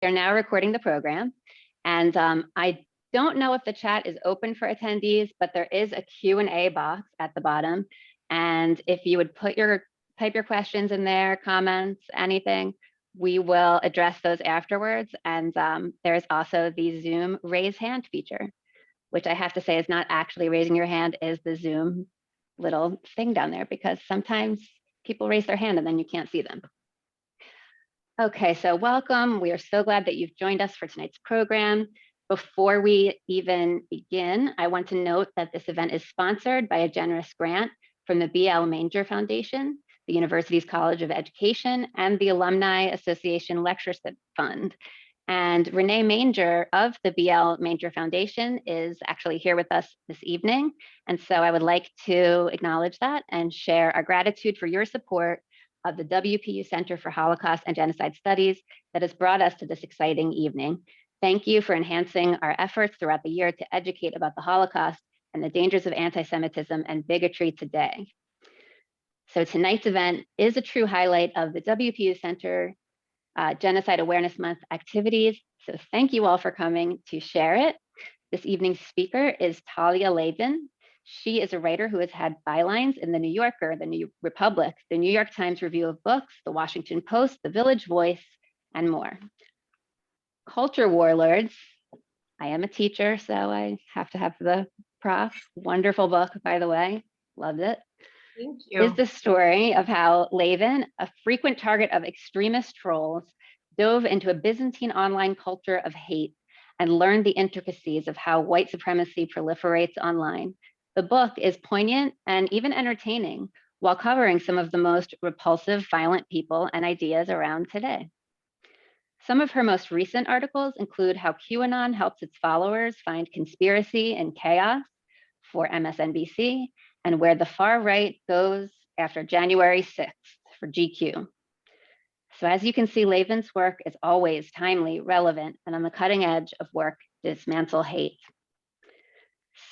They're now recording the program, and I don't know if the chat is open for attendees, but there is a Q&A box at the bottom. And if you would type your questions in there, comments, anything, we will address those afterwards. And there's also the Zoom raise hand feature, which I have to say is not actually raising your hand, is the Zoom little thing down there, because sometimes people raise their hand and then you can't see them. Okay, so welcome. We are so glad that you've joined us for tonight's program. Before we even begin, I want to note that this event is sponsored by a generous grant from the B.L. Manger Foundation, the University's College of Education, and the Alumni Association Lectureship Fund. And Renee Manger of the B.L. Manger Foundation is actually here with us this evening. And so I would like to acknowledge that and share our gratitude for your support of the WPU Center for Holocaust and Genocide Studies that has brought us to this exciting evening. Thank you for enhancing our efforts throughout the year to educate about the Holocaust and the dangers of anti-Semitism and bigotry today. So tonight's event is a true highlight of the WPU Center Genocide Awareness Month activities. So thank you all for coming to share it. This evening's speaker is Talia Lavin. She is a writer who has had bylines in the New Yorker, the New Republic, the New York Times Review of Books, the Washington Post, the Village Voice, and more. Culture Warlords. I am a teacher, so I have to have the prof. Wonderful book, by the way. Loved it. Thank you. Is the story of how Lavin, a frequent target of extremist trolls, dove into a Byzantine online culture of hate and learned the intricacies of how white supremacy proliferates online. The book is poignant and even entertaining while covering some of the most repulsive, violent people and ideas around today. Some of her most recent articles include how QAnon helps its followers find conspiracy and chaos for MSNBC, and where the far right goes after January 6th for GQ. So as you can see, Lavin's work is always timely, relevant, and on the cutting edge of work to dismantle hate.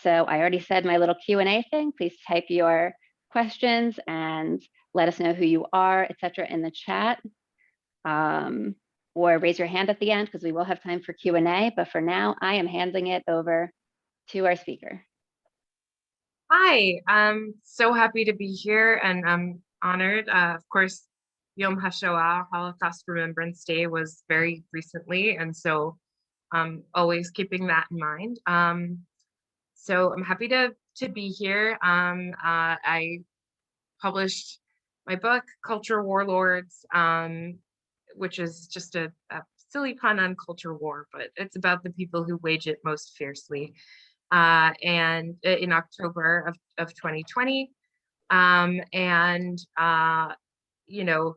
So I already said my little Q&A thing. Please type your questions and let us know who you are, etc., in the chat. Or raise your hand at the end because we will have time for Q&A. But for now, I am handing it over to our speaker. Hi, I'm so happy to be here and I'm honored. Of course, Yom HaShoah, Holocaust Remembrance Day, was very recently, and so always keeping that in mind. So I'm happy to be here. I published my book, Culture Warlords, which is just a silly pun on culture war, but it's about the people who wage it most fiercely. And in October of 2020, you know,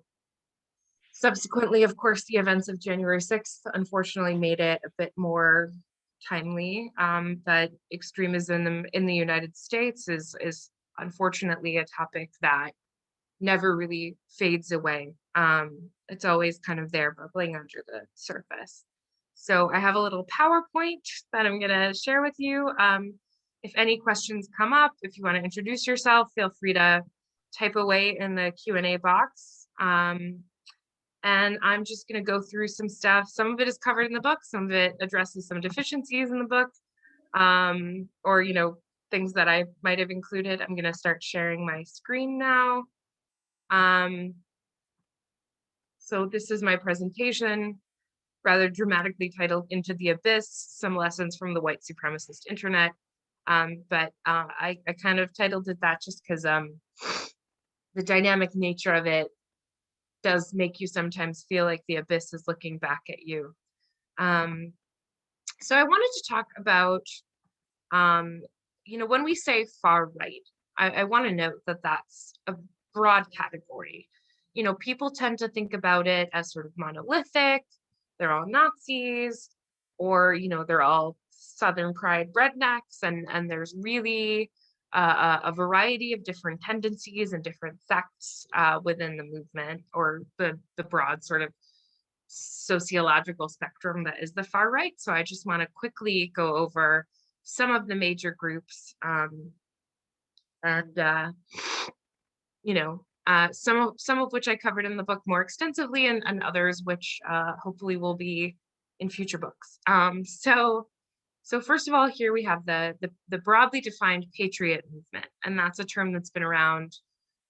subsequently, of course, the events of January 6th unfortunately made it a bit more timely that extremism in the United States is unfortunately a topic that never really fades away. It's always kind of there bubbling under the surface. So I have a little PowerPoint that I'm going to share with you. If any questions come up, if you want to introduce yourself, feel free to type away in the Q&A box. And I'm just going to go through some stuff. Some of it is covered in the book. Some of it addresses some deficiencies in the book, or, you know, things that I might have included. I'm going to start sharing my screen now. So this is my presentation, rather dramatically titled Into the Abyss, Some Lessons from the White Supremacist Internet. But I kind of titled it that just because the dynamic nature of it does make you sometimes feel like the abyss is looking back at you. So I wanted to talk about, you know, when we say far right, I want to note that that's a broad category. You know, people tend to think about it as sort of monolithic. They're all Nazis, or, you know, they're all Southern pride rednecks, and there's really a variety of different tendencies and different sects within the movement, or the broad sort of sociological spectrum that is the far right. So I just want to quickly go over some of the major groups, you know, some of which I covered in the book more extensively, and others which hopefully will be in future books. So first of all, here we have the broadly defined patriot movement, and that's a term that's been around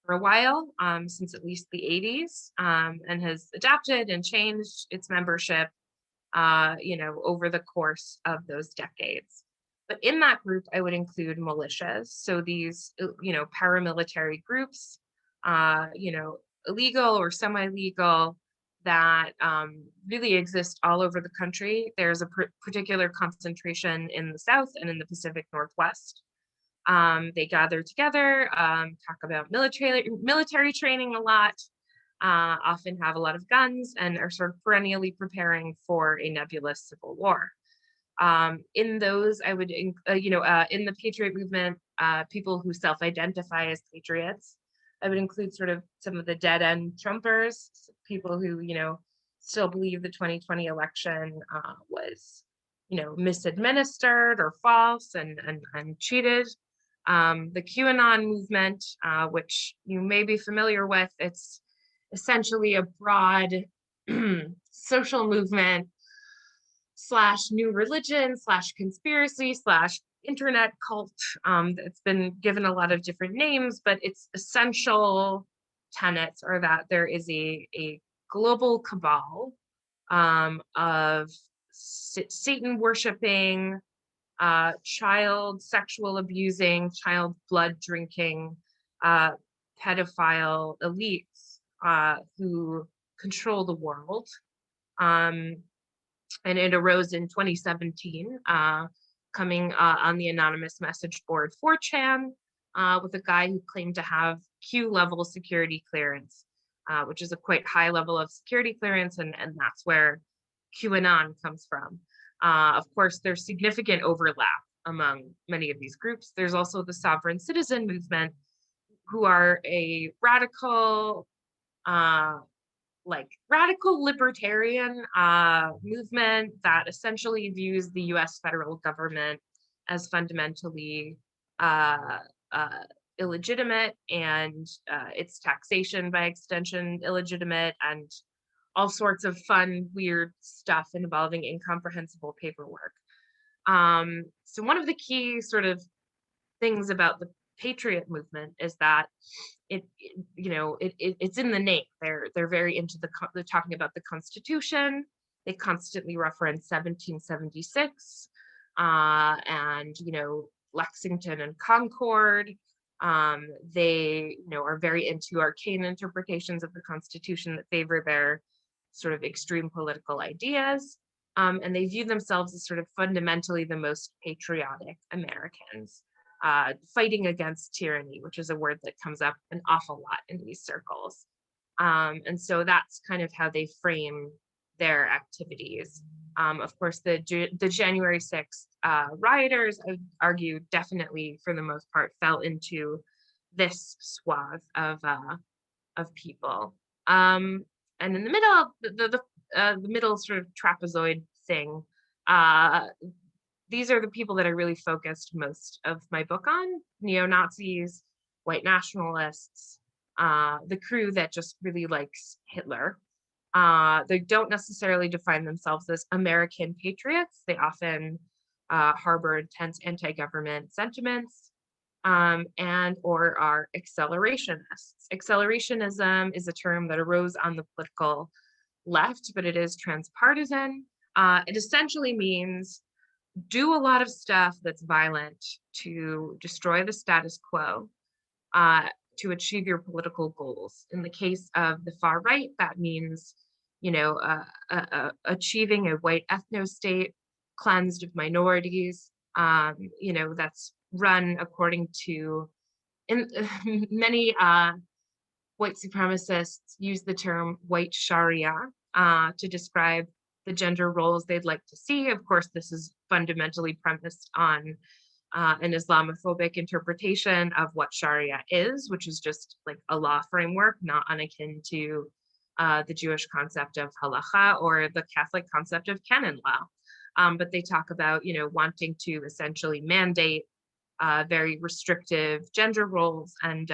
for a while, since at least the 80s, and has adapted and changed its membership, over the course of those decades. But in that group, I would include militias. So these, paramilitary groups, illegal or semi-legal, that really exist all over the country. There's a particular concentration in the South and in the Pacific Northwest. They gather together, talk about military training a lot, often have a lot of guns, and are sort of perennially preparing for a nebulous civil war. In those, I would, in the patriot movement, people who self-identify as patriots, I would include sort of some of the dead end Trumpers, people who, still believe the 2020 election was, misadministered or false and cheated. The QAnon movement, which you may be familiar with, it's essentially a broad social movement slash new religion slash conspiracy slash internet cult, that's been given a lot of different names, but its essential tenets are that there is a global cabal of Satan worshiping, child sexual abusing, child blood drinking, pedophile elites who control the world. And it arose in 2017, coming on the anonymous message board 4chan, with a guy who claimed to have Q level security clearance, which is a quite high level of security clearance, and that's where QAnon comes from. Of course, there's significant overlap among many of these groups. There's also the sovereign citizen movement, who are a radical libertarian movement that essentially views the US federal government as fundamentally illegitimate, and its taxation by extension illegitimate, and all sorts of fun, weird stuff involving incomprehensible paperwork. So one of the key sort of things about the patriot movement is that it's in the name. They're very into they're talking about the Constitution. They constantly reference 1776, and Lexington and Concord. They are very into arcane interpretations of the Constitution that favor their sort of extreme political ideas, and they view themselves as sort of fundamentally the most patriotic Americans. Fighting against tyranny, which is a word that comes up an awful lot in these circles. And so that's kind of how they frame their activities. Of course, the January 6th rioters, I would argue, definitely, for the most part, fell into this swath of people. And in the middle, the middle sort of trapezoid thing, these are the people that I really focused most of my book on: neo-Nazis, white nationalists, the crew that just really likes Hitler. They don't necessarily define themselves as American patriots. They often harbor intense anti-government sentiments, and or are accelerationists. Accelerationism is a term that arose on the political left, but it is transpartisan. It essentially means do a lot of stuff that's violent to destroy the status quo, to achieve your political goals. In the case of the far right, that means, achieving a white ethno-state cleansed of minorities, that's run according to, many white supremacists use the term white Sharia to describe the gender roles they'd like to see. Of course, this is fundamentally premised on an Islamophobic interpretation of what Sharia is, which is just like a law framework, not unakin to the Jewish concept of halacha or the Catholic concept of canon law. But they talk about, wanting to essentially mandate very restrictive gender roles, and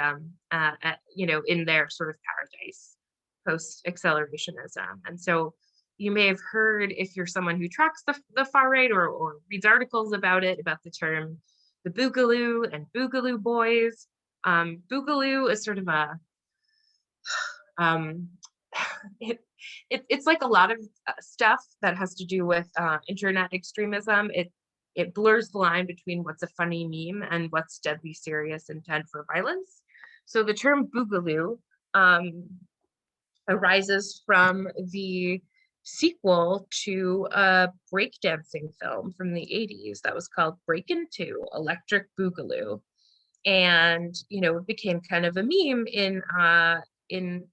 in their sort of paradise post-accelerationism. And so you may have heard, if you're someone who tracks the far right or reads articles about it, about the term the Boogaloo and Boogaloo boys. Boogaloo is sort of a um, it's like a lot of stuff that has to do with internet extremism. It blurs the line between what's a funny meme and what's deadly serious intent for violence. So the term Boogaloo arises from the sequel to a breakdancing film from the 80s that was called Breakin' 2 Electric Boogaloo. And it became kind of a meme in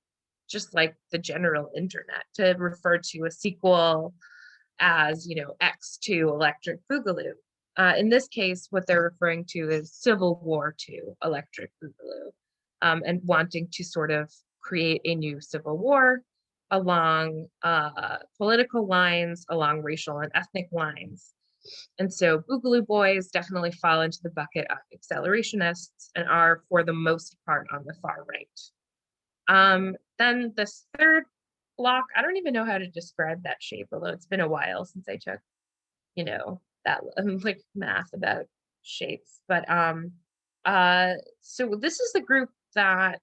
just like the general internet to refer to a sequel as X2 Electric Boogaloo. In this case, what they're referring to is Civil War II Electric Boogaloo, and wanting to sort of create a new civil war along political lines, along racial and ethnic lines. And so Boogaloo boys definitely fall into the bucket of accelerationists and are, for the most part, on the far right. Then this third block, I don't even know how to describe that shape, although it's been a while since I took, that like math about shapes. But so this is the group that,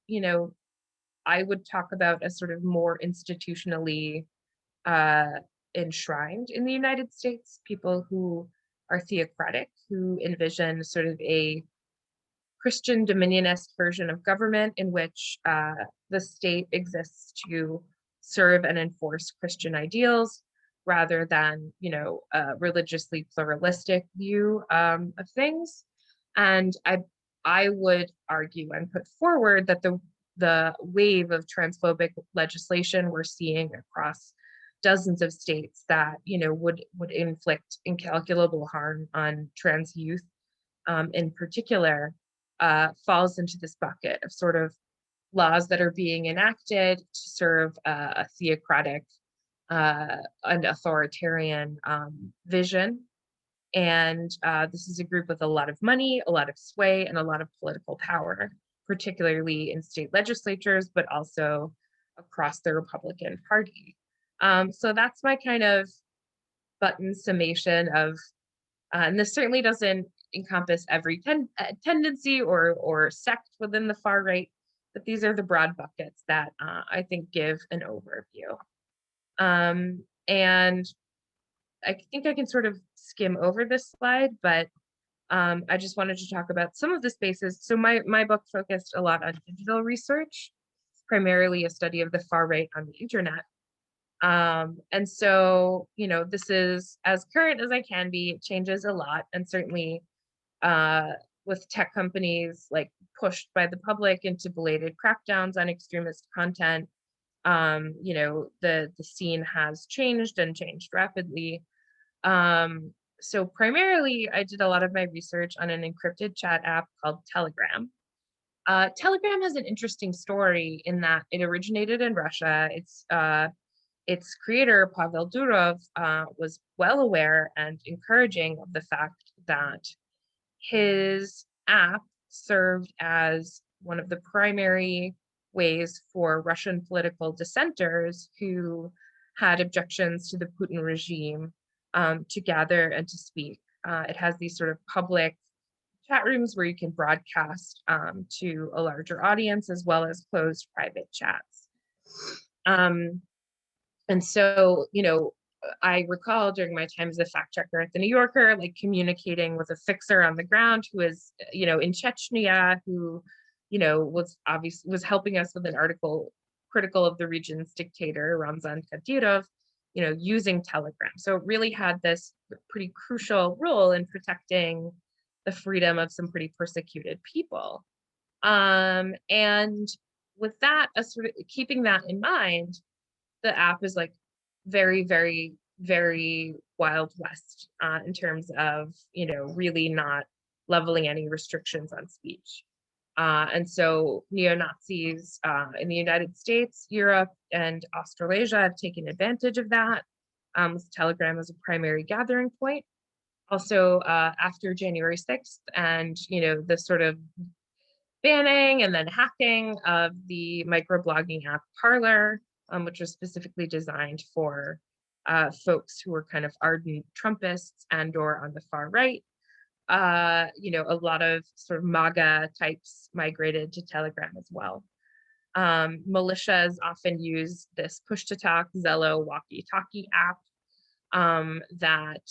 I would talk about as sort of more institutionally enshrined in the United States, people who are theocratic, who envision sort of a Christian dominionist version of government in which the state exists to serve and enforce Christian ideals rather than, a religiously pluralistic view of things. And I would argue and put forward that the wave of transphobic legislation we're seeing across dozens of states that would inflict incalculable harm on trans youth in particular falls into this bucket of sort of laws that are being enacted to serve a theocratic and authoritarian vision. And this is a group with a lot of money, a lot of sway, and a lot of political power, particularly in state legislatures, but also across the Republican Party. So that's my kind of button summation of, and this certainly doesn't encompass every tendency or sect within the far right, but these are the broad buckets that I think give an overview. And I think I can sort of skim over this slide, but I just wanted to talk about some of the spaces. So my book focused a lot on digital research, primarily a study of the far right on the internet. And so, this is as current as I can be. It changes a lot, and certainly with tech companies like pushed by the public into belated crackdowns on extremist content, the scene has changed and changed rapidly. So primarily, I did a lot of my research on an encrypted chat app called Telegram. Telegram has an interesting story in that it originated in Russia. Its creator, Pavel Durov, was well aware and encouraging of the fact that his app served as one of the primary ways for Russian political dissenters who had objections to the Putin regime to gather and to speak. It has these sort of public chat rooms where you can broadcast to a larger audience, as well as closed private chats. And so, I recall during my time as a fact checker at the New Yorker, like communicating with a fixer on the ground who is, in Chechnya, who, was helping us with an article critical of the region's dictator, Ramzan Kadyrov, using Telegram. So it really had this pretty crucial role in protecting the freedom of some pretty persecuted people. And with that, sort of keeping that in mind, the app is like very, very, very Wild West in terms of, really not leveling any restrictions on speech. And so neo-Nazis in the United States, Europe, and Australasia have taken advantage of that, with Telegram as a primary gathering point. Also, after January 6th and, the sort of banning and then hacking of the microblogging app Parler, which was specifically designed for folks who were kind of ardent Trumpists and or on the far right. You know, a lot of sort of MAGA types migrated to Telegram as well. Militias often use this push-to-talk Zello walkie-talkie app that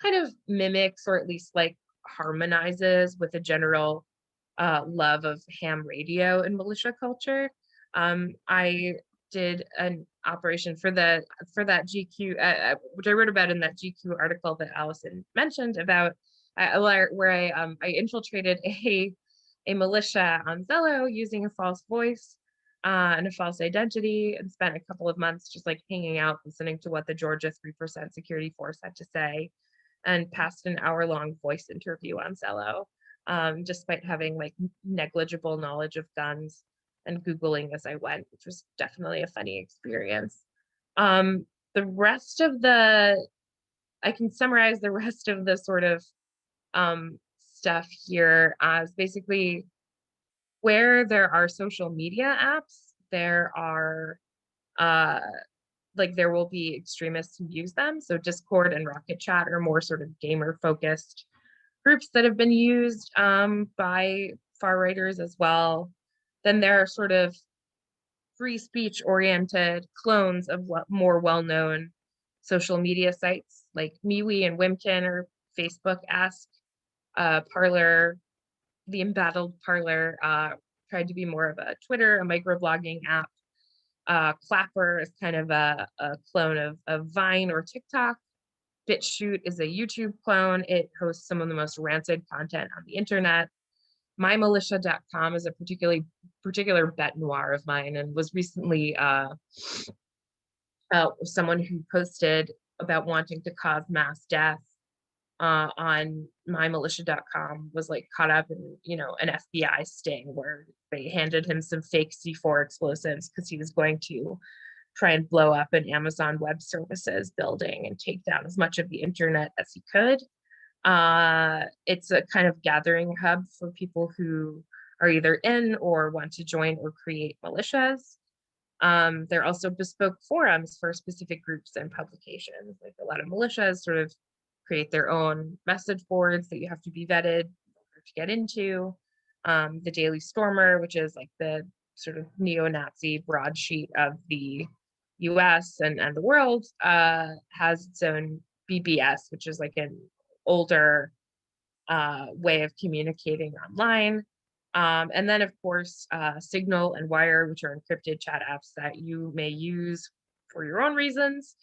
kind of mimics, or at least like harmonizes with a general love of ham radio in militia culture. I did an operation for that GQ, which I wrote about in that GQ article that Allison mentioned about, where I infiltrated a militia on Zello using a false voice and a false identity, and spent a couple of months just like hanging out, listening to what the Georgia 3% security force had to say, and passed an hour-long voice interview on Zello, despite having like negligible knowledge of guns and Googling as I went, which was definitely a funny experience. The rest of the, I can summarize the rest of the sort of stuff here as basically where there are social media apps, there are like there will be extremists who use them. So Discord and Rocket Chat are more sort of gamer focused groups that have been used by far righters as well. Then there are sort of free speech oriented clones of what more well-known social media sites like MeWe and Wimkin, or Facebook-esque. Parler, the embattled Parler, tried to be more of a Twitter, a microblogging app. Clapper is kind of a clone of Vine or TikTok. BitChute is a YouTube clone. It hosts some of the most rancid content on the internet. MyMilitia.com is a particular bête noire of mine, and was recently someone who posted about wanting to cause mass death on MyMilitia.com was like caught up in, you know, an FBI sting where they handed him some fake C4 explosives because he was going to try and blow up an Amazon Web Services building and take down as much of the internet as he could. It's a kind of gathering hub for people who are either in or want to join or create militias. There are also bespoke forums for specific groups and publications. Like a lot of militias sort of create their own message boards that you have to be vetted to get into. The Daily Stormer, which is like the sort of neo-Nazi broadsheet of the US and the world, has its own BBS, which is like an older way of communicating online. And then, of course, Signal and Wire, which are encrypted chat apps that you may use for your own reasons.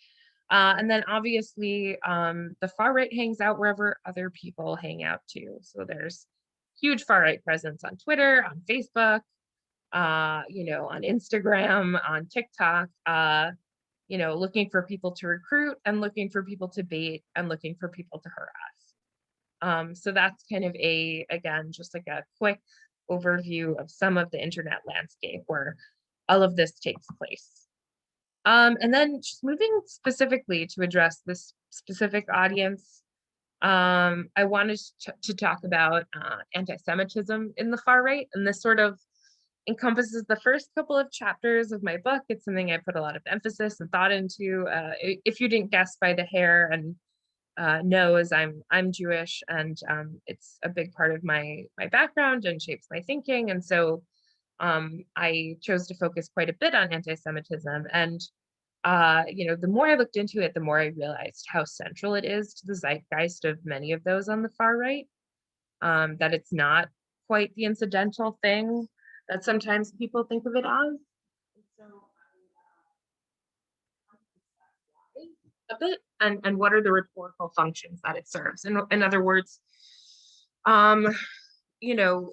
And then obviously, the far right hangs out wherever other people hang out too. So there's huge far right presence on Twitter, on Facebook, you know, on Instagram, on TikTok, you know, looking for people to recruit and looking for people to bait and looking for people to harass. So that's kind of again, just like a quick overview of some of the internet landscape where all of this takes place. And then just moving specifically to address this specific audience, I wanted to talk about anti-Semitism in the far right, and this sort of encompasses the first couple of chapters of my book. It's something I put a lot of emphasis and thought into. If you didn't guess by the hair and nose, I'm Jewish, and it's a big part of my background and shapes my thinking. And so I chose to focus quite a bit on anti-Semitism. And you know, the more I looked into it, the more I realized how central it is to the zeitgeist of many of those on the far right. That it's not quite the incidental thing that sometimes people think of it as. So a bit, and what are the rhetorical functions that it serves? In other words, you know,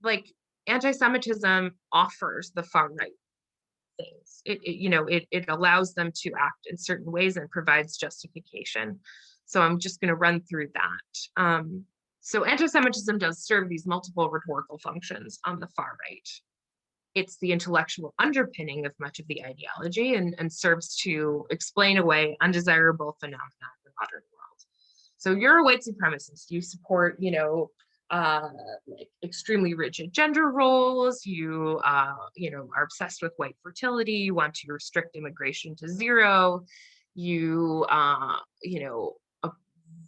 like anti-Semitism offers the far right things. It allows them to act in certain ways and provides justification. So I'm just going to run through that. So anti-Semitism does serve these multiple rhetorical functions on the far right. It's the intellectual underpinning of much of the ideology and serves to explain away undesirable phenomena in the modern world. So you're a white supremacist. You support, you know, like extremely rigid gender roles. You are obsessed with white fertility. You want to restrict immigration to zero. You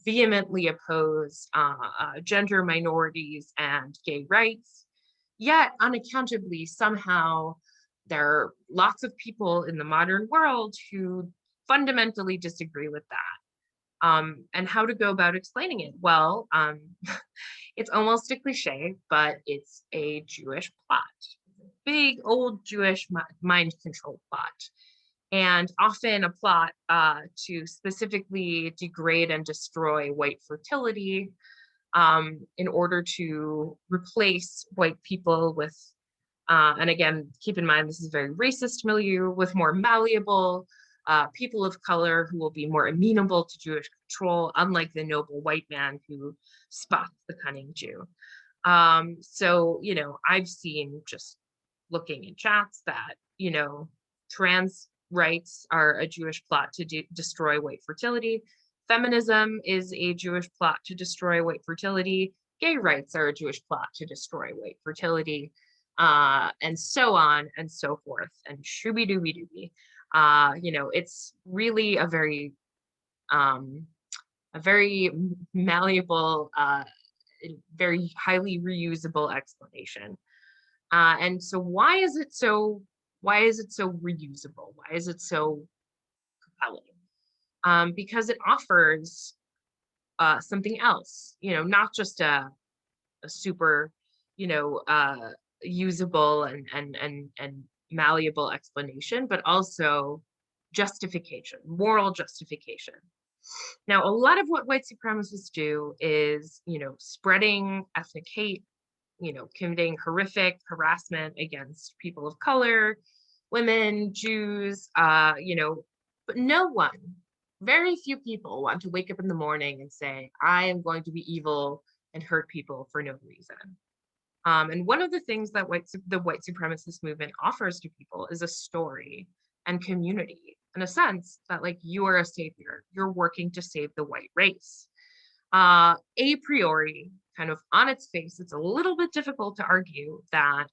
vehemently oppose gender minorities and gay rights. Yet, unaccountably, somehow there are lots of people in the modern world who fundamentally disagree with that. And how to go about explaining it? Well, it's almost a cliche, but it's a Jewish plot, big old Jewish mind control plot, and often a plot to specifically degrade and destroy white fertility in order to replace white people with, and again, keep in mind, this is a very racist milieu, with more malleable people of color who will be more amenable to Jewish control, unlike the noble white man who spots the cunning Jew. So, I've seen, just looking in chats, that, trans rights are a Jewish plot to destroy white fertility. Feminism is a Jewish plot to destroy white fertility. Gay rights are a Jewish plot to destroy white fertility, and so on and so forth, and shooby dooby dooby. It's really a very malleable, very highly reusable explanation. And so why is it so reusable? Why is it so compelling? Because it offers something else, not just a super, usable and malleable explanation, but also justification, moral justification. Now, a lot of what white supremacists do is, spreading ethnic hate, committing horrific harassment against people of color, women, Jews, but no one, very few people want to wake up in the morning and say, I am going to be evil and hurt people for no reason. And one of the things that the white supremacist movement offers to people is a story and community, in a sense that, like, you are a savior, you're working to save the white race. A priori, kind of on its face, it's a little bit difficult to argue that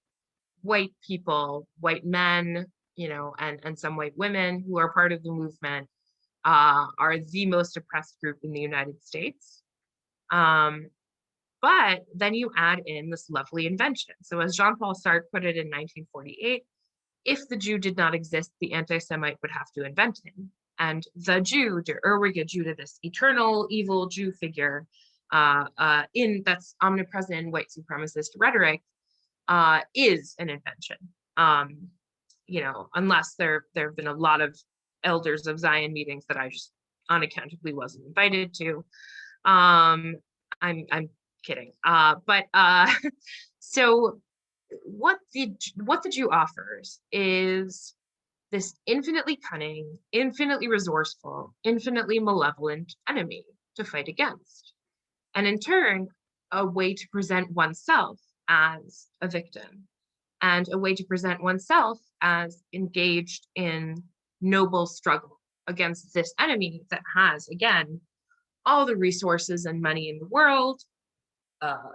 white people, white men, and some white women who are part of the movement are the most oppressed group in the United States. But then you add in this lovely invention. So as Jean-Paul Sartre put it in 1948, if the Jew did not exist, the anti-Semite would have to invent him. And the Jew, der ewige Jude, this eternal evil Jew figure, that's omnipresent in white supremacist rhetoric, is an invention. Unless there have been a lot of elders of Zion meetings that I just unaccountably wasn't invited to. I'm kidding. So what the Jew offers is this infinitely cunning, infinitely resourceful, infinitely malevolent enemy to fight against. And in turn, a way to present oneself as a victim, and a way to present oneself as engaged in noble struggle against this enemy that has, again, all the resources and money in the world,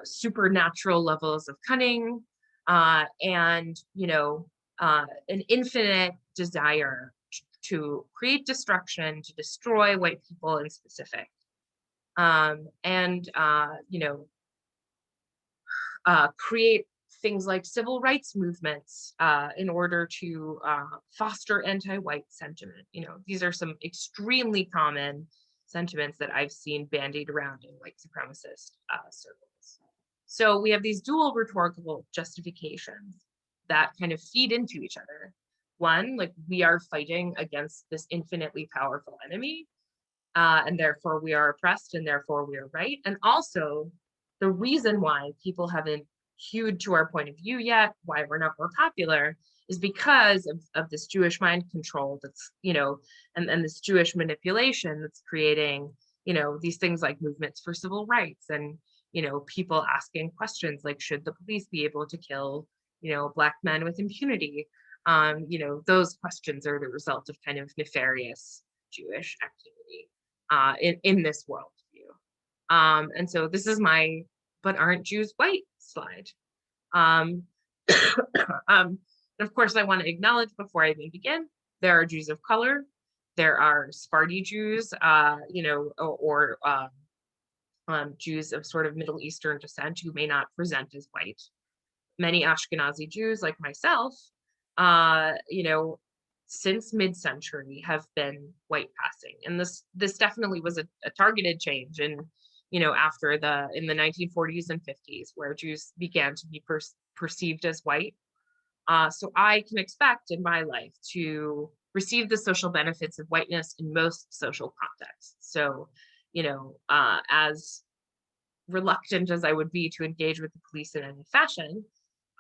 supernatural levels of cunning, and an infinite desire to create destruction, to destroy white people in specific, create things like civil rights movements in order to foster anti-white sentiment. These are some extremely common sentiments that I've seen bandied around in white supremacist circles. So we have these dual rhetorical justifications that kind of feed into each other. One, like, we are fighting against this infinitely powerful enemy, and therefore we are oppressed, and therefore we are right. And also, the reason why people haven't hewed to our point of view yet, why we're not more popular, is because of this Jewish mind control that's, and this Jewish manipulation that's creating, these things like movements for civil rights, and, people asking questions like, should the police be able to kill, Black men with impunity? Those questions are the result of kind of nefarious Jewish activity in this worldview. And so this is my but aren't Jews white slide. Um, and of course, I want to acknowledge before I even begin, there are Jews of color. There are Sephardi Jews, or Jews of sort of Middle Eastern descent who may not present as white. Many Ashkenazi Jews, like myself, since mid-century have been white passing, and this definitely was a targeted change in in the 1940s and 50s, where Jews began to be perceived as white. So I can expect in my life to receive the social benefits of whiteness in most social contexts. So, as reluctant as I would be to engage with the police in any fashion,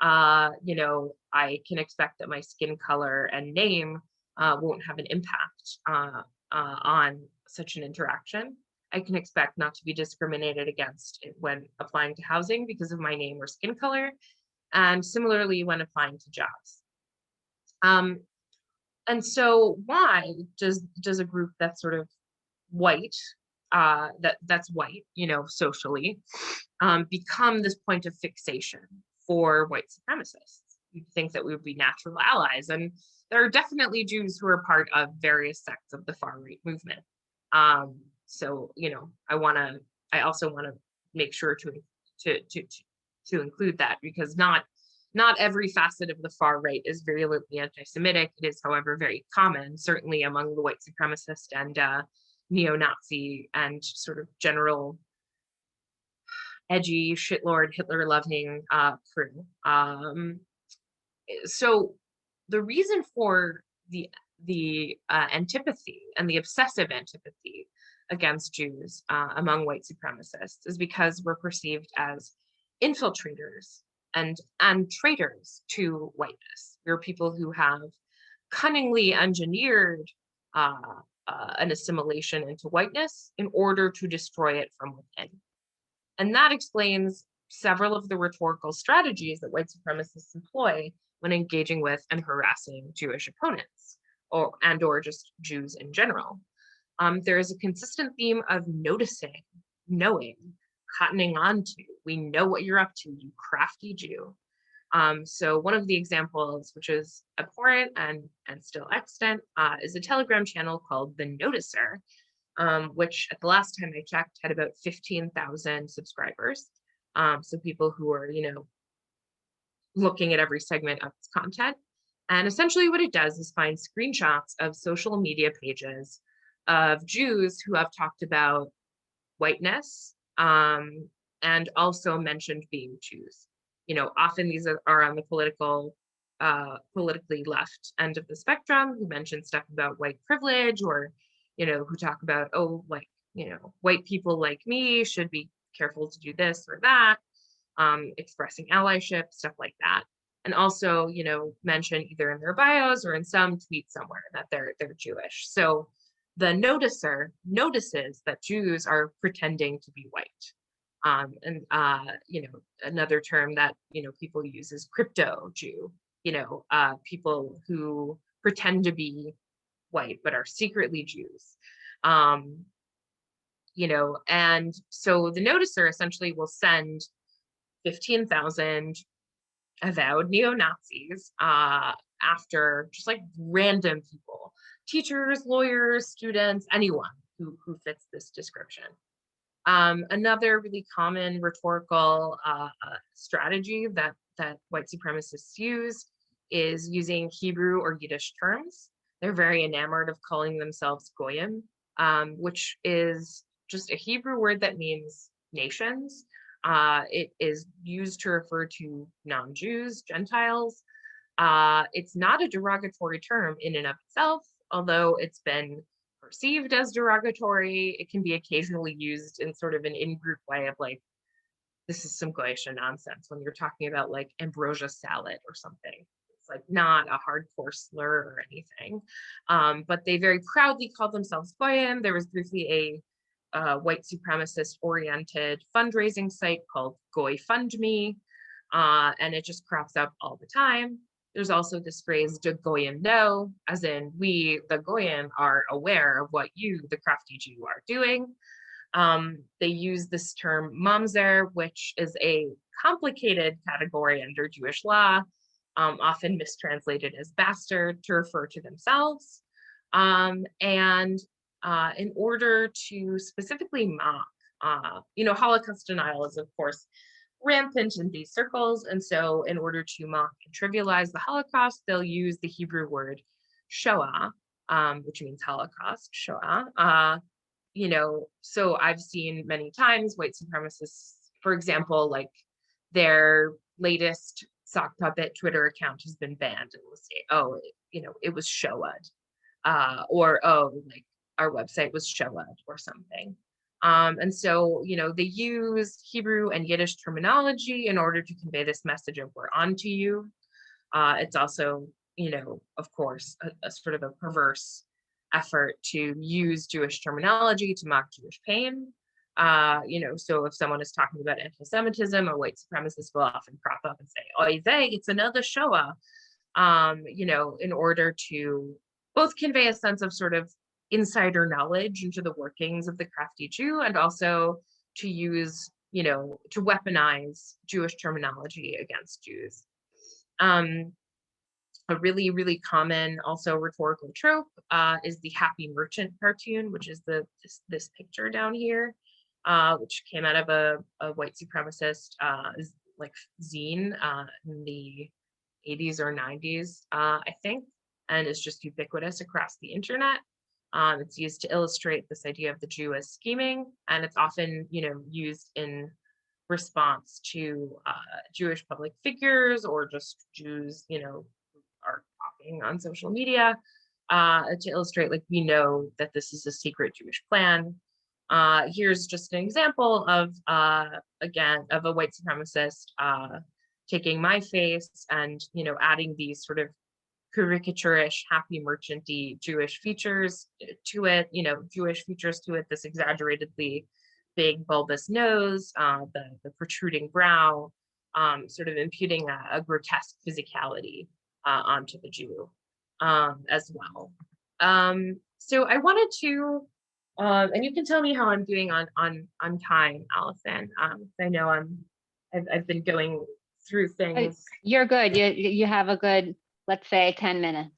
I can expect that my skin color and name won't have an impact on such an interaction. I can expect not to be discriminated against when applying to housing because of my name or skin color, and similarly when applying to jobs. And so why does a group that's sort of white, that's white, socially, become this point of fixation for white supremacists? You'd think that we would be natural allies, and there are definitely Jews who are part of various sects of the far right movement. So I also want to make sure to include that, because not every facet of the far right is virulently anti-Semitic. It is, however, very common, certainly among the white supremacist and neo-Nazi and sort of general edgy shitlord Hitler-loving crew. So the reason for the antipathy and the obsessive antipathy against Jews among white supremacists is because we're perceived as infiltrators and traitors to whiteness. We're people who have cunningly engineered an assimilation into whiteness in order to destroy it from within. And that explains several of the rhetorical strategies that white supremacists employ when engaging with and harassing Jewish opponents, or just Jews in general. There is a consistent theme of noticing, knowing, cottoning on to. We know what you're up to, you crafty Jew. So one of the examples, which is abhorrent and still extant, is a Telegram channel called The Noticer, which at the last time I checked had about 15,000 subscribers. So people who are, looking at every segment of its content. And essentially what it does is find screenshots of social media pages of Jews who have talked about whiteness, and also mentioned being Jews. Often these are on the politically left end of the spectrum, who mention stuff about white privilege, or, who talk about, white people like me should be careful to do this or that, expressing allyship, stuff like that. And also, mention either in their bios or in some tweet somewhere that they're Jewish. So the noticer notices that Jews are pretending to be white. Another term that, people use is crypto Jew, people who pretend to be white but are secretly Jews. And so the noticer essentially will send 15,000 avowed neo-Nazis after just like random people, teachers, lawyers, students, anyone who fits this description. Another really common rhetorical strategy that white supremacists use is using Hebrew or Yiddish terms. They're very enamored of calling themselves goyim, which is just a Hebrew word that means nations. It is used to refer to non-Jews, Gentiles. It's not a derogatory term in and of itself, although it's been perceived as derogatory. It can be occasionally used in sort of an in-group way of like, this is some Goyish nonsense when you're talking about like ambrosia salad or something. It's like not a hardcore slur or anything. But they very proudly call themselves Goyim. There was briefly a white supremacist oriented fundraising site called Goy Fund Me, and it just crops up all the time. There's also this phrase, de Goyim know, as in we, the Goyim, are aware of what you, the crafty Jew, are doing. They use this term mamzer, which is a complicated category under Jewish law, often mistranslated as bastard, to refer to themselves. And in order to specifically mock, Holocaust denial is, of course, rampant in these circles. And so in order to mock and trivialize the Holocaust, they'll use the Hebrew word Shoah, which means Holocaust, Shoah. So I've seen many times white supremacists, for example, like their latest sock puppet Twitter account has been banned, and will say, oh, it was Shoah, or, oh, like our website was Shoah or something. And so, they use Hebrew and Yiddish terminology in order to convey this message of we're on to you. It's also, of course, a sort of a perverse effort to use Jewish terminology to mock Jewish pain. So if someone is talking about anti-Semitism, a white supremacist will often crop up and say, "Oy vey, it's another Shoah," in order to both convey a sense of sort of insider knowledge into the workings of the crafty Jew, and also to use, to weaponize Jewish terminology against Jews. A really, really common also rhetorical trope is the happy merchant cartoon, which is this picture down here, which came out of a white supremacist like zine in the 80s or 90s, I think, and it's just ubiquitous across the internet. It's used to illustrate this idea of the Jew as scheming, and it's often, used in response to Jewish public figures or just Jews, are talking on social media to illustrate, like, we know that this is a secret Jewish plan. Here's just an example of, again, of a white supremacist taking my face and, adding these sort of caricaturish, happy merchanty Jewish features to it, Jewish features to it, this exaggeratedly big bulbous nose, the protruding brow, sort of imputing a grotesque physicality onto the Jew as well. So I wanted to, and you can tell me how I'm doing on time, Allison. I know I've been going through things. You're good. You have a good, let's say, 10 minutes.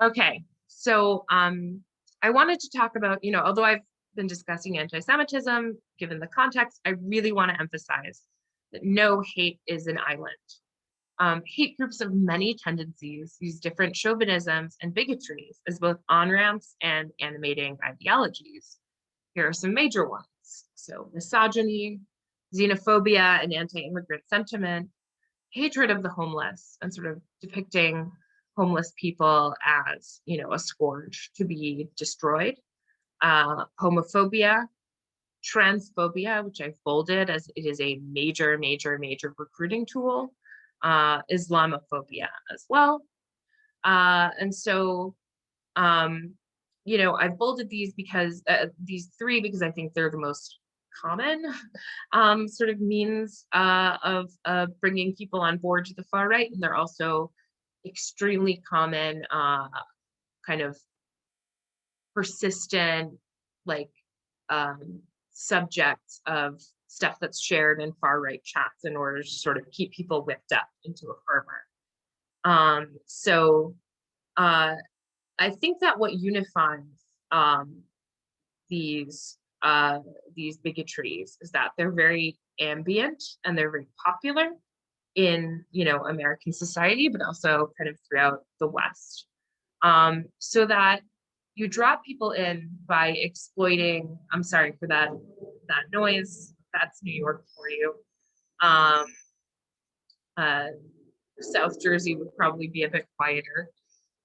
Okay, so I wanted to talk about, although I've been discussing anti-Semitism, given the context, I really want to emphasize that no hate is an island. Hate groups of many tendencies use different chauvinisms and bigotries as both on-ramps and animating ideologies. Here are some major ones. So misogyny, xenophobia and anti-immigrant sentiment, hatred of the homeless, and sort of depicting homeless people as, a scourge to be destroyed. Homophobia, transphobia, which I've bolded as it is a major, major, major recruiting tool. Islamophobia as well. And so, I've bolded these because these three, because I think they're the most common sort of means of bringing people on board to the far right. And they're also extremely common kind of persistent, like, subjects of stuff that's shared in far right chats in order to sort of keep people whipped up into a fervor. So I think that what unifies these bigotries is that they're very ambient and they're very popular in, American society, but also kind of throughout the West. So that you draw people in by exploiting, I'm sorry for that noise, that's New York for you. South Jersey would probably be a bit quieter.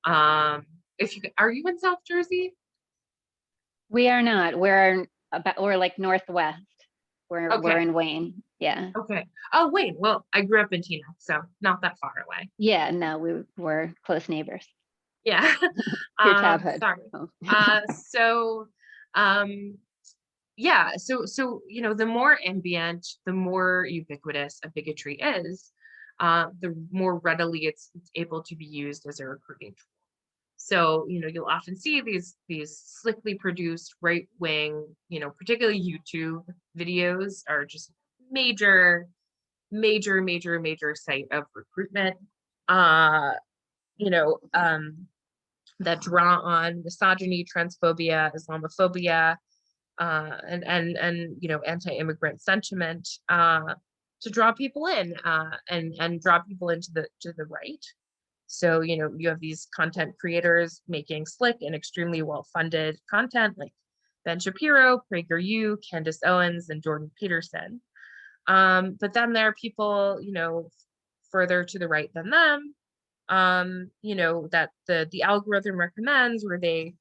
Are you in South Jersey? We are not. We're like Northwest. We're Okay. in Wayne. Yeah. Okay. Oh, Wayne. Well, I grew up in Teaneck, so not that far away. Yeah. No, we were close neighbors. Yeah. Your childhood. Sorry. Oh. Yeah. So the more ambient, the more ubiquitous a bigotry is, the more readily it's able to be used as a recruiting tool. So, you'll often see these slickly produced right-wing, particularly YouTube videos are just major, major, major, major site of recruitment. Uh, you know, um, that draw on misogyny, transphobia, Islamophobia, and anti-immigrant sentiment, to draw people in, and draw people into the right. So, you have these content creators making slick and extremely well-funded content like Ben Shapiro, PragerU, Candace Owens, and Jordan Peterson. But then there are people, further to the right than them, that the algorithm recommends, where they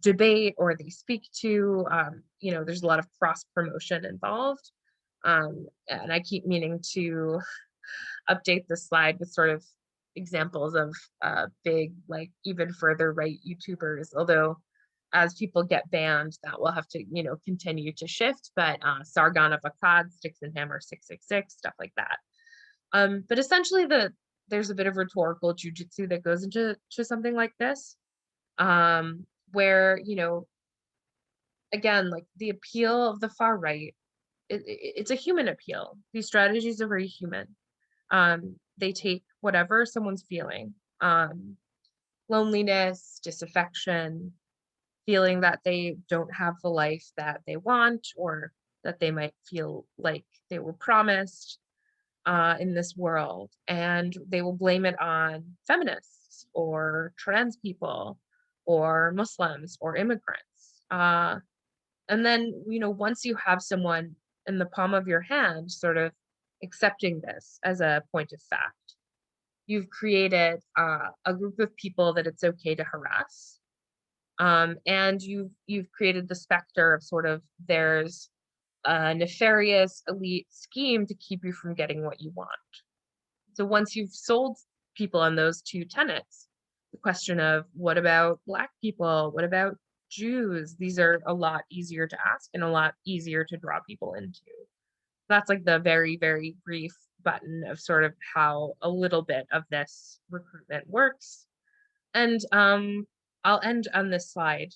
debate or they speak to. There's a lot of cross promotion involved. And I keep meaning to update the slide with sort of examples of big, like even further right YouTubers, although as people get banned, that will have to, continue to shift. But Sargon of Akkad, Sticks and Hammer 666, stuff like that. But essentially there's a bit of rhetorical jujitsu that goes into something like this, where, again, like the appeal of the far right, it's a human appeal. These strategies are very human. They take whatever someone's feeling, loneliness, disaffection, feeling that they don't have the life that they want, or that they might feel like they were promised in this world, and they will blame it on feminists or trans people or Muslims or immigrants. And then, once you have someone in the palm of your hand sort of accepting this as a point of fact, you've created a group of people that it's okay to harass. And you've created the specter of sort of there's a nefarious elite scheme to keep you from getting what you want. So once you've sold people on those two tenets, the question of what about Black people? What about Jews? These are a lot easier to ask and a lot easier to draw people into. That's like the very, very brief button of sort of how a little bit of this recruitment works. And I'll end on this slide,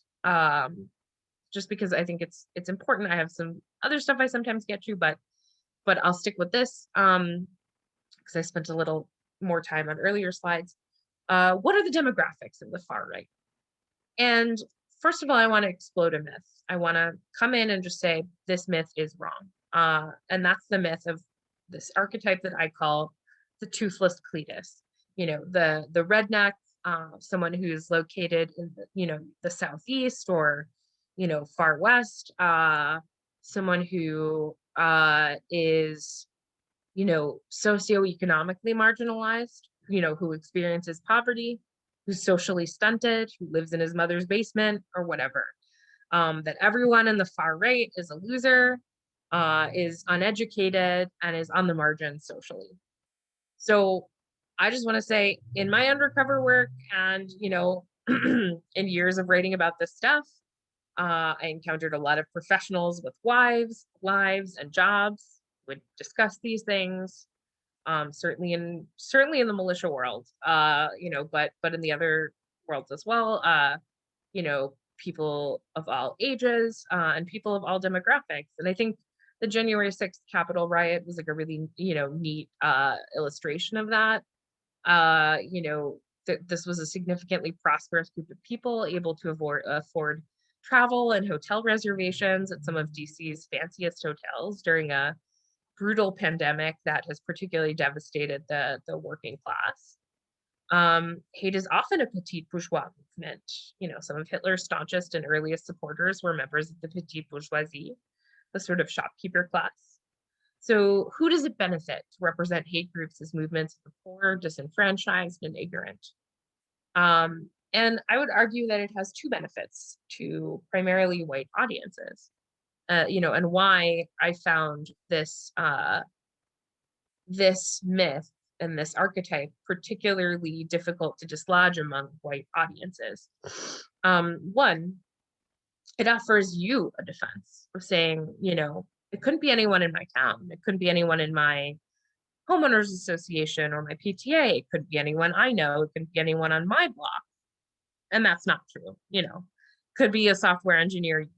just because I think it's important. I have some other stuff I sometimes get to, but I'll stick with this, because I spent a little more time on earlier slides. What are the demographics of the far right? And first of all, I want to explode a myth. I want to come in and just say this myth is wrong. And that's the myth of this archetype that I call the toothless Cletus. The redneck, someone who's located in the Southeast or far West, someone who is socioeconomically marginalized, who experiences poverty, who's socially stunted, who lives in his mother's basement or whatever. That everyone in the far right is a loser, is uneducated, and is on the margins socially. So I just want to say, in my undercover work and, in years of writing about this stuff, I encountered a lot of professionals with wives, lives, and jobs who would discuss these things. Certainly in the militia world, but in the other worlds as well. People of all ages, and people of all demographics. And I think the January 6th Capitol riot was like a really, neat illustration of that. This was a significantly prosperous group of people able to afford travel and hotel reservations at some of DC's fanciest hotels during a brutal pandemic that has particularly devastated the working class. Hate is often a petite bourgeois movement. Some of Hitler's staunchest and earliest supporters were members of the petite bourgeoisie, the sort of shopkeeper class. So who does it benefit to represent hate groups as movements of the poor, disenfranchised, and ignorant? And I would argue that it has two benefits to primarily white audiences. And why I found this myth and this archetype particularly difficult to dislodge among white audiences. One, it offers you a defense of saying, it couldn't be anyone in my town. It couldn't be anyone in my homeowners association or my PTA. It couldn't be anyone I know. It couldn't be anyone on my block. And that's not true, you know. Could be a software engineer, it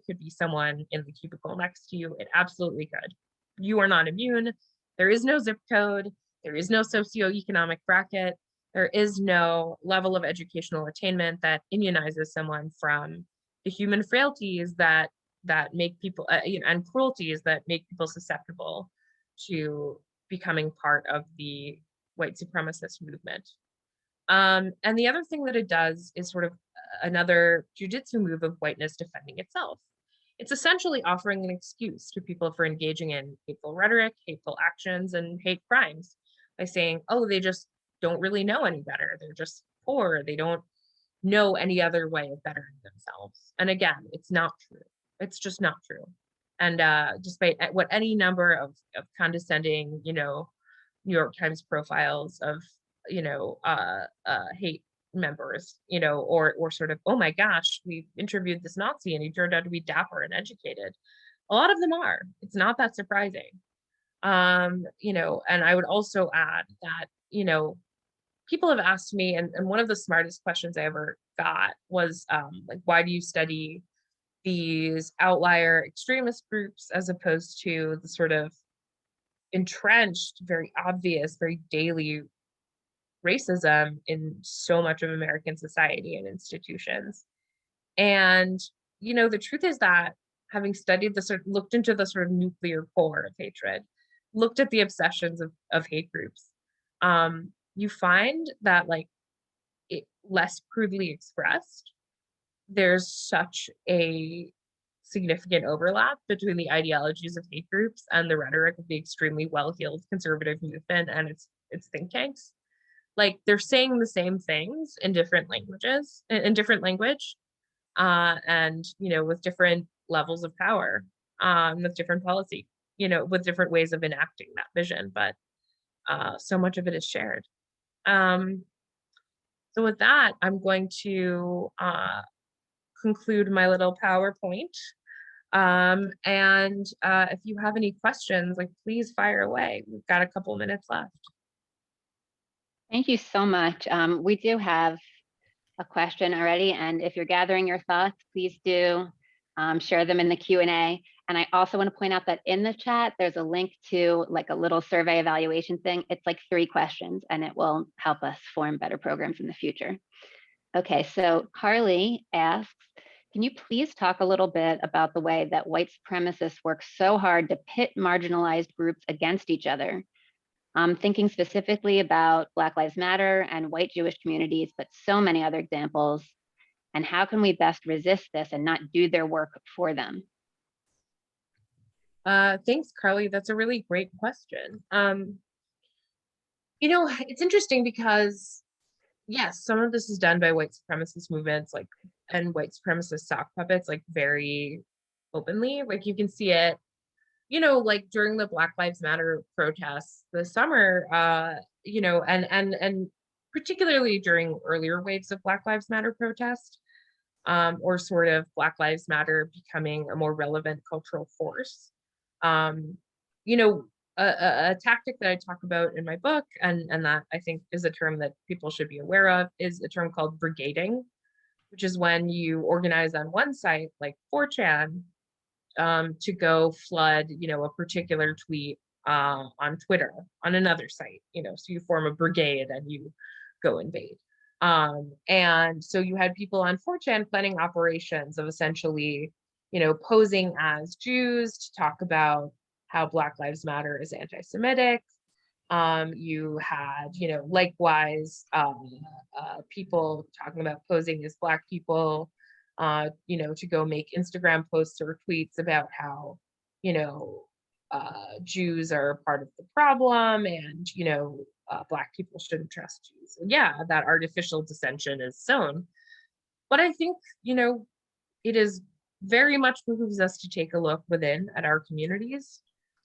could be someone in the cubicle next to you. It absolutely could. You are not immune. There is no zip code. There is no socioeconomic bracket. There is no level of educational attainment that immunizes someone from the human frailties that make people, and cruelties that make people susceptible to becoming part of the white supremacist movement. And the other thing that it does is sort of another jujitsu move of whiteness defending itself. It's essentially offering an excuse to people for engaging in hateful rhetoric, hateful actions, and hate crimes by saying, oh, they just don't really know any better. They're just poor. They don't know any other way of bettering themselves. And again, it's not true. It's just not true. And despite what any number of condescending, New York Times profiles of, hate members, or sort of, oh my gosh, we interviewed this Nazi and he turned out to be dapper and educated. A lot of them are. It's not that surprising. And I would also add that, people have asked me, and one of the smartest questions I ever got was, like, why do you study these outlier extremist groups as opposed to the sort of entrenched, very obvious, very daily racism in so much of American society and institutions? And, the truth is that having studied looked into the sort of nuclear core of hatred, looked at the obsessions of hate groups, you find that, like, it less crudely expressed, there's such a significant overlap between the ideologies of hate groups and the rhetoric of the extremely well-heeled conservative movement and its think tanks. Like, they're saying the same things in different languages, in different language, and with different levels of power, with different policy, with different ways of enacting that vision, but so much of it is shared. So with that, I'm going to conclude my little PowerPoint. And if you have any questions, like, please fire away. We've got a couple minutes left. Thank you so much. We do have a question already, and if you're gathering your thoughts, please do share them in the Q&A. And I also want to point out that in the chat, there's a link to, like, a little survey evaluation thing. It's like 3 questions, and it will help us form better programs in the future. Okay, so Carly asks, can you please talk a little bit about the way that white supremacists work so hard to pit marginalized groups against each other? I'm thinking specifically about Black Lives Matter and white Jewish communities, but so many other examples. And how can we best resist this and not do their work for them? Thanks, Carly. That's a really great question. It's interesting because, yes, some of this is done by white supremacist movements, like, and white supremacist sock puppets, like, very openly. Like, you can see it, like, during the Black Lives Matter protests this summer, and particularly during earlier waves of Black Lives Matter protest, or sort of Black Lives Matter becoming a more relevant cultural force. You know, a tactic that I talk about in my book, and that I think is a term that people should be aware of, is a term called brigading, which is when you organize on one site, like 4chan, to go flood, a particular tweet on Twitter on another site, so you form a brigade and you go invade. And so you had people on 4chan planning operations of essentially, posing as Jews to talk about how Black Lives Matter is anti-Semitic. You had, likewise, people talking about posing as Black people, to go make Instagram posts or tweets about how, Jews are part of the problem, and, Black people shouldn't trust Jews. So yeah, that artificial dissension is sown. But I think, it is very much behooves us to take a look within at our communities.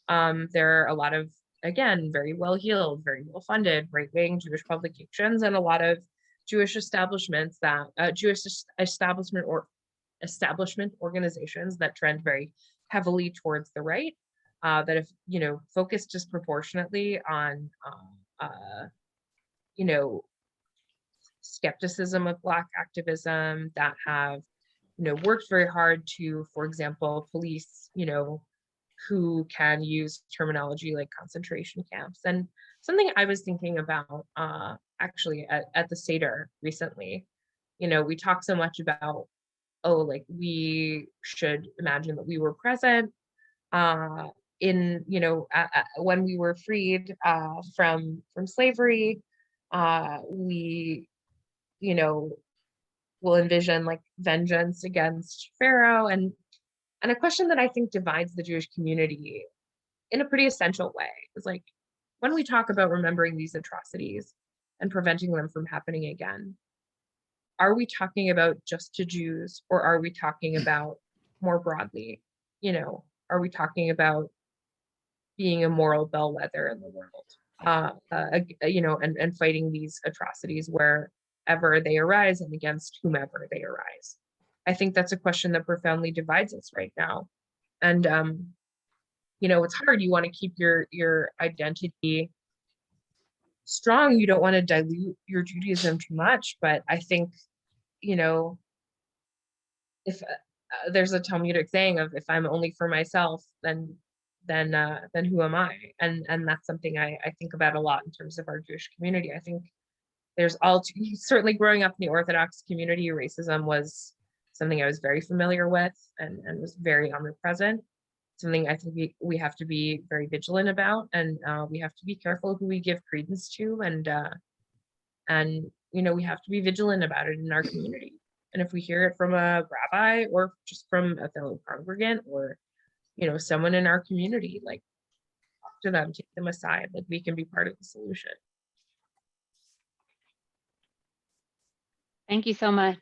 There are a lot of, again, very well-heeled, very well-funded right-wing Jewish publications, and a lot of Jewish establishments that Jewish establishment organizations that trend very heavily towards the right, that have, focused disproportionately on, skepticism of Black activism, that have, worked very hard to, for example, police, who can use terminology like concentration camps. And something I was thinking about actually at the Seder recently, we talk so much about, oh, like we should imagine that we were present in, when we were freed from slavery. We, will envision like vengeance against Pharaoh, and a question that I think divides the Jewish community in a pretty essential way is like, when we talk about remembering these atrocities and preventing them from happening again, are we talking about just to Jews, or are we talking about more broadly? Are we talking about being a moral bellwether in the world, and fighting these atrocities wherever they arise and against whomever they arise? I think that's a question that profoundly divides us right now. And, it's hard. You want to keep your identity strong. You don't want to dilute your Judaism too much. But I think, if there's a Talmudic saying of, if I'm only for myself, then who am I? And that's something I think about a lot in terms of our Jewish community. I think there's certainly growing up in the Orthodox community, racism was something I was very familiar with and was very omnipresent. Something I think we have to be very vigilant about, and we have to be careful who we give credence to, and we have to be vigilant about it in our community. And if we hear it from a rabbi or just from a fellow congregant or someone in our community, like, talk to them, take them aside, like we can be part of the solution. Thank you so much.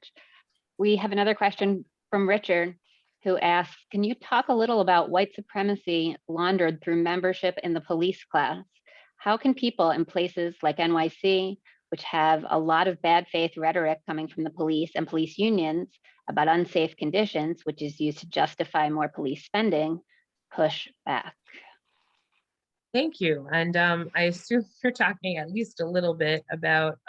We have another question from Richard, who asks, can you talk a little about white supremacy laundered through membership in the police class? How can people in places like NYC, which have a lot of bad faith rhetoric coming from the police and police unions about unsafe conditions, which is used to justify more police spending, push back? Thank you. And I assume you're talking at least a little bit about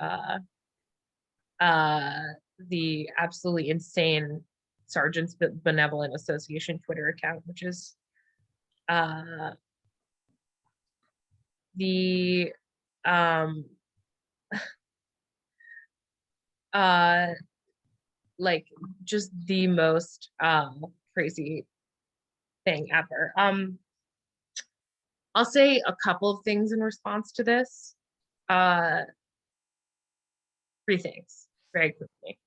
the absolutely insane Sergeants Benevolent Association Twitter account, which is the like just the most crazy thing ever. I'll say a couple of things in response to this. 3 things very quickly.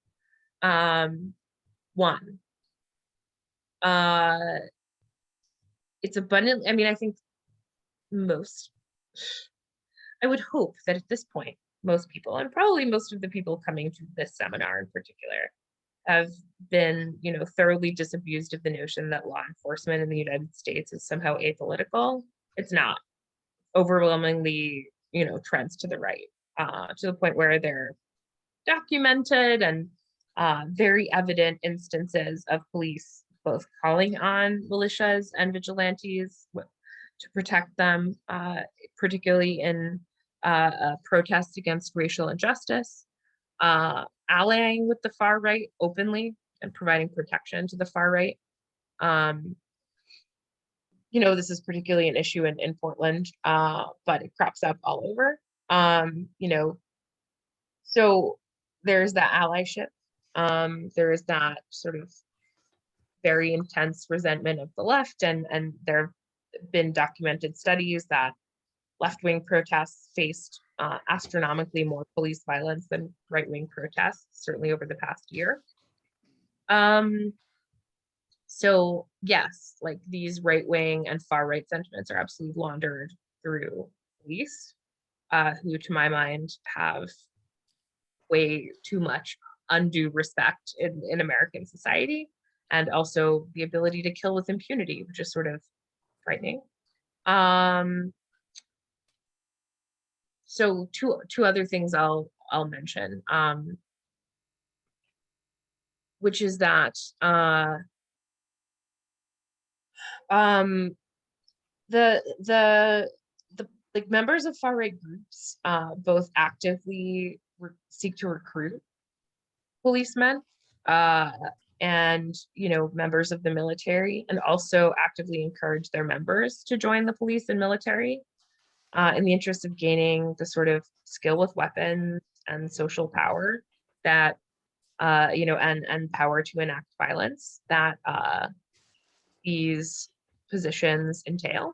One, it's abundant. I mean, I think I would hope that at this point, most people, and probably most of the people coming to this seminar in particular, have been, thoroughly disabused of the notion that law enforcement in the United States is somehow apolitical. It's not. Overwhelmingly, trends to the right, to the point where they're documented and very evident instances of police both calling on militias and vigilantes to protect them, particularly in protests against racial injustice, allying with the far right openly and providing protection to the far right. This is particularly an issue in Portland, but it crops up all over. So there's that allyship. There is that sort of very intense resentment of the left, and there have been documented studies that left-wing protests faced astronomically more police violence than right-wing protests, certainly over the past year. So yes, like these right-wing and far-right sentiments are absolutely laundered through police, who to my mind have way too much undue respect in American society, and also the ability to kill with impunity, which is sort of frightening. So two other things I'll mention, which is that the like members of far right groups, both actively seek to recruit policemen, and members of the military, and also actively encourage their members to join the police and military, in the interest of gaining the sort of skill with weapons and social power that and power to enact violence that these positions entail.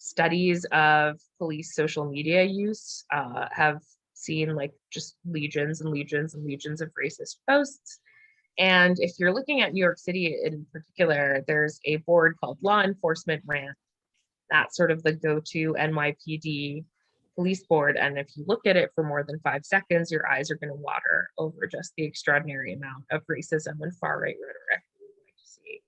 Studies of police social media use have seen like just legions and legions and legions of racist posts. And if you're looking at New York City in particular, there's a board called Law Enforcement Rant. That's sort of the go-to NYPD police board. And if you look at it for more than 5 seconds, your eyes are going to water over just the extraordinary amount of racism and far-right rhetoric we're going to see.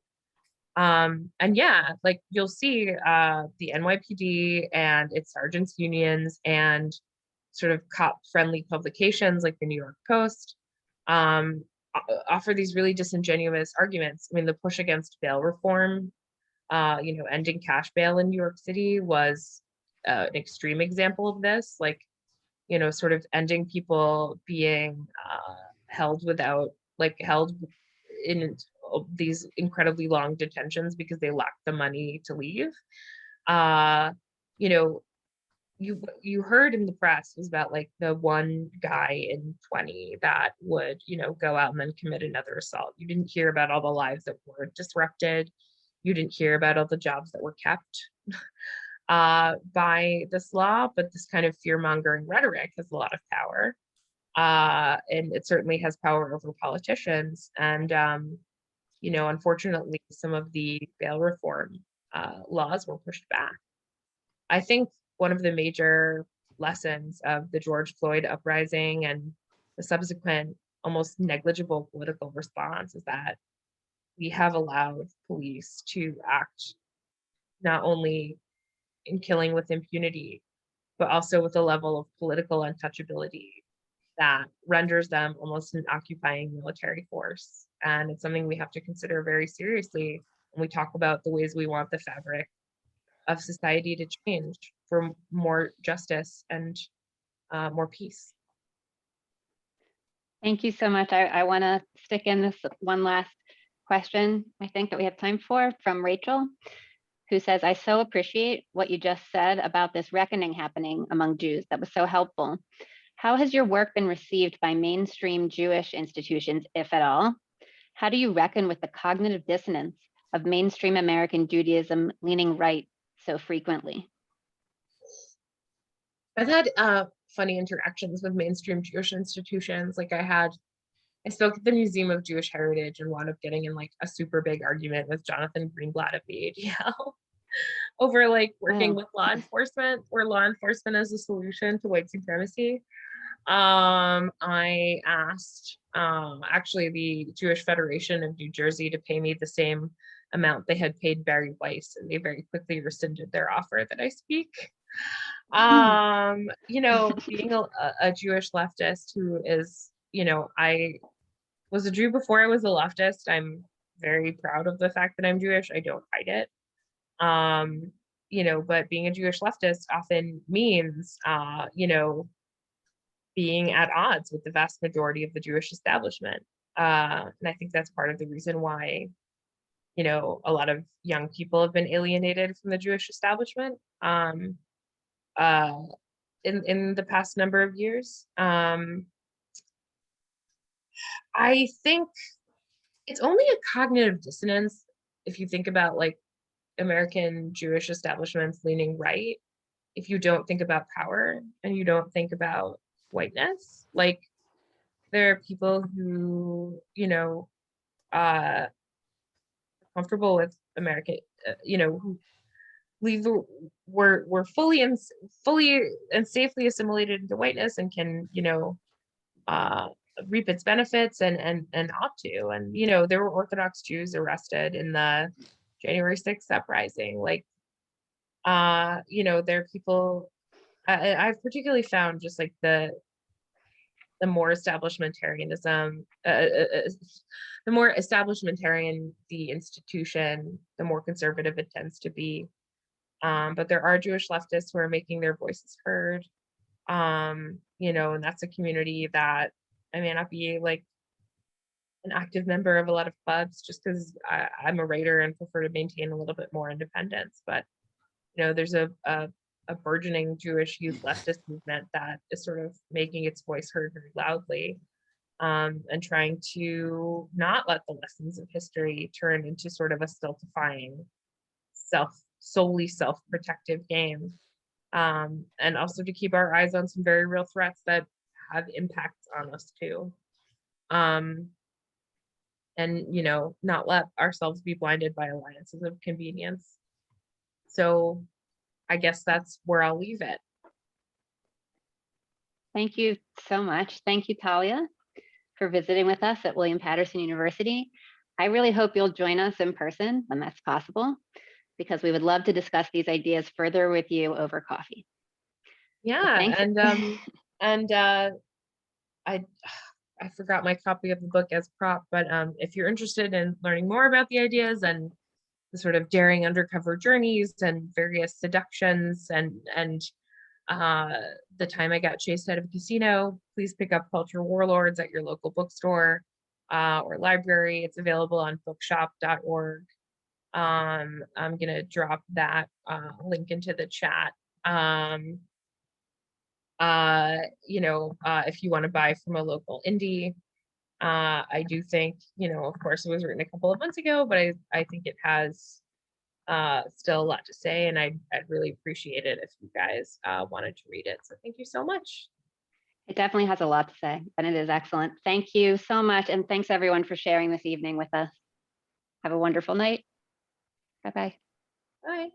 And yeah, like you'll see the NYPD and its sergeants unions and sort of cop-friendly publications like the New York Post offer these really disingenuous arguments. I mean, the push against bail reform, ending cash bail in New York City was an extreme example of this, like, sort of ending people being held in these incredibly long detentions because they lacked the money to leave. You heard in the press was about like the one guy in 20 that would, go out and then commit another assault. You didn't hear about all the lives that were disrupted. You didn't hear about all the jobs that were kept by this law, but this kind of fear-mongering rhetoric has a lot of power. And it certainly has power over politicians. And, unfortunately, some of the bail reform laws were pushed back. I think one of the major lessons of the George Floyd uprising and the subsequent almost negligible political response is that we have allowed police to act not only in killing with impunity, but also with a level of political untouchability that renders them almost an occupying military force. And it's something we have to consider very seriously when we talk about the ways we want the fabric of society to change for more justice and more peace. Thank you so much. I want to stick in this one last question, I think, that we have time for, from Rachel, who says, I so appreciate what you just said about this reckoning happening among Jews. That was so helpful. How has your work been received by mainstream Jewish institutions, if at all? How do you reckon with the cognitive dissonance of mainstream American Judaism leaning right so frequently? I've had funny interactions with mainstream Jewish institutions. Like I spoke at the Museum of Jewish Heritage and wound up getting in like a super big argument with Jonathan Greenblatt of the ADL over like working with law enforcement, or law enforcement as a solution to white supremacy. I asked actually the Jewish Federation of New Jersey to pay me the same amount they had paid Barry Weiss, and they very quickly rescinded their offer that I speak. Being a Jewish leftist who is, I was a Jew before I was a leftist. I'm very proud of the fact that I'm Jewish. I don't hide it. But being a Jewish leftist often means, being at odds with the vast majority of the Jewish establishment. And I think that's part of the reason why, a lot of young people have been alienated from the Jewish establishment in the past number of years. I think it's only a cognitive dissonance if you think about like American Jewish establishments leaning right, if you don't think about power and you don't think about whiteness. Like there are people who, are comfortable with American, who believe we're fully and safely assimilated into whiteness and can, reap its benefits and ought to. And, there were Orthodox Jews arrested in the January 6th uprising. Like, there are people, I've particularly found just like the more establishmentarianism, the more establishmentarian the institution, the more conservative it tends to be. But there are Jewish leftists who are making their voices heard. You know, and that's a community that I may not be like an active member of a lot of clubs just because I'm a writer and prefer to maintain a little bit more independence. But you know, there's a burgeoning Jewish youth leftist movement that is sort of making its voice heard very loudly, and trying to not let the lessons of history turn into sort of a stultifying, solely self-protective game. And also to keep our eyes on some very real threats that have impacts on us too. Um, and you know, not let ourselves be blinded by alliances of convenience. So I guess that's where I'll leave it. Thank you so much. Thank you, Talia, for visiting with us at William Patterson University. I really hope you'll join us in person when that's possible, because we would love to discuss these ideas further with you over coffee. Yeah, Thanks. and I forgot my copy of the book as prop, but if you're interested in learning more about the ideas and the sort of daring undercover journeys and various seductions and the time I got chased out of a casino, please pick up Culture Warlords at your local bookstore or library. It's available on bookshop.org. I'm gonna drop that link into the chat. You know, if you want to buy from a local indie, I do think, you know, of course, it was written a couple of months ago, but I think it has still a lot to say, and I'd really appreciate it if you guys wanted to read it. So thank you so much. It definitely has a lot to say, and it is excellent. Thank you so much. And thanks everyone for sharing this evening with us. Have a wonderful night. Bye-bye. Bye.